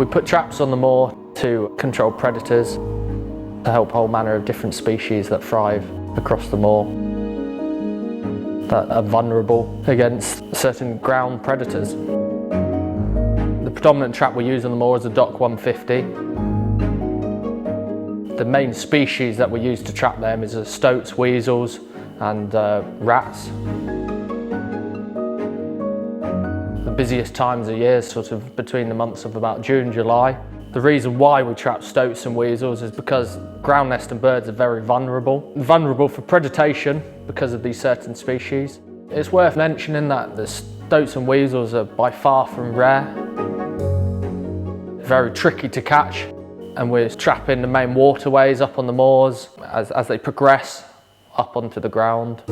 We put traps on the moor to control predators, to help a whole manner of different species that thrive across the moor, that are vulnerable against certain ground predators. The predominant trap we use on the moor is a Dock 150. The main species that we use to trap them is stoats, weasels and rats. The busiest times of year is sort of between the months of about June, July. The reason why we trap stoats and weasels is because ground nesting birds are very vulnerable. Vulnerable for predation because of these certain species. It's worth mentioning that the stoats and weasels are by far from rare. Very tricky to catch, and we're trapping the main waterways up on the moors as they progress up onto the ground.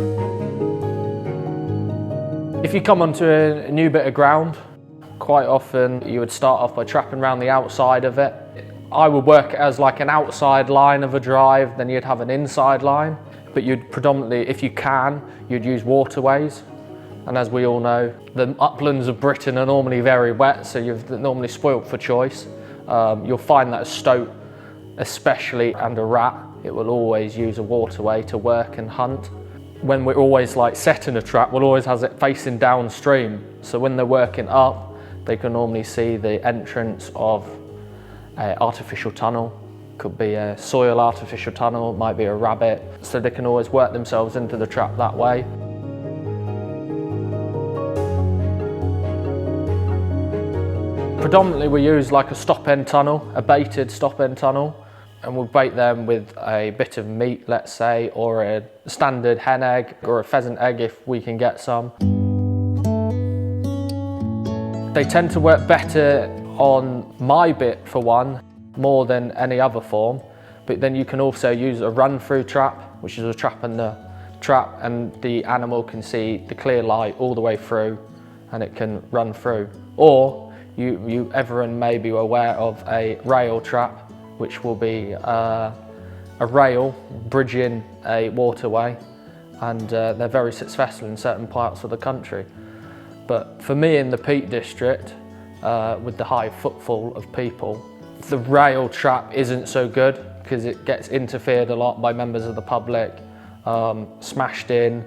If you come onto a new bit of ground, quite often you would start off by trapping around the outside of it. I would work it as like an outside line of a drive, then you'd have an inside line, but you'd predominantly, if you can, you'd use waterways. And as we all know, the uplands of Britain are normally very wet, so you're normally spoilt for choice. You'll find that a stoat, especially, and a rat, it will always use a waterway to work and hunt. When we're always like setting a trap, we'll always have it facing downstream. So when they're working up, they can normally see the entrance of an artificial tunnel. Could be a soil artificial tunnel, it might be a rabbit. So they can always work themselves into the trap that way. Predominantly we use like a stop-end tunnel, a baited stop-end tunnel, and we'll bait them with a bit of meat, let's say, or a standard hen egg or a pheasant egg if we can get some. They tend to work better on my bit for one, more than any other form, but then you can also use a run-through trap, which is a trap in the trap, and the animal can see the clear light all the way through and it can run through. Or everyone may be aware of a rail trap, which will be a rail bridging a waterway, and they're very successful in certain parts of the country. But for me in the Peak District, with the high footfall of people, the rail trap isn't so good because it gets interfered a lot by members of the public, smashed in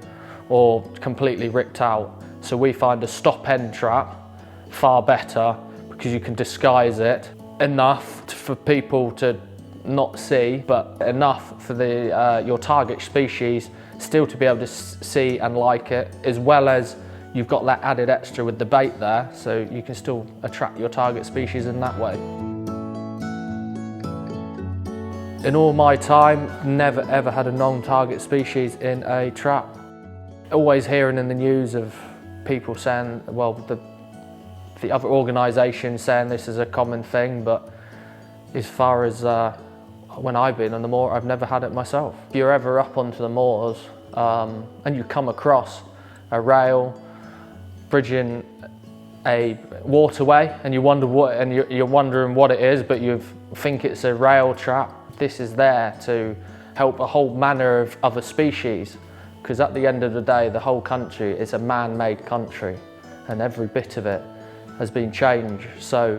or completely ripped out. So we find a stop-end trap far better because you can disguise it enough for people to not see, but enough for your target species still to be able to see and like it, as well as you've got that added extra with the bait there, so you can still attract your target species in that way. In all my time, never ever had a non-target species in a trap. Always hearing in the news of people saying, well, the other organisations saying this is a common thing, but as far as when I've been on the moor, I've never had it myself. If you're ever up onto the moors and you come across a rail bridging a waterway and you wonder you're wondering what it is, but you think it's a rail trap, this is there to help a whole manner of other species, because at the end of the day, the whole country is a man-made country and every bit of it has been changed, so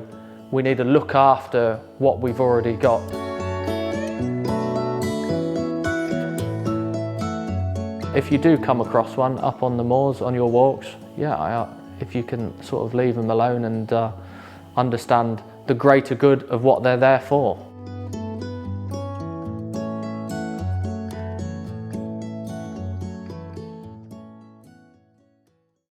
we need to look after what we've already got. If you do come across one up on the moors on your walks, if you can sort of leave them alone and understand the greater good of what they're there for.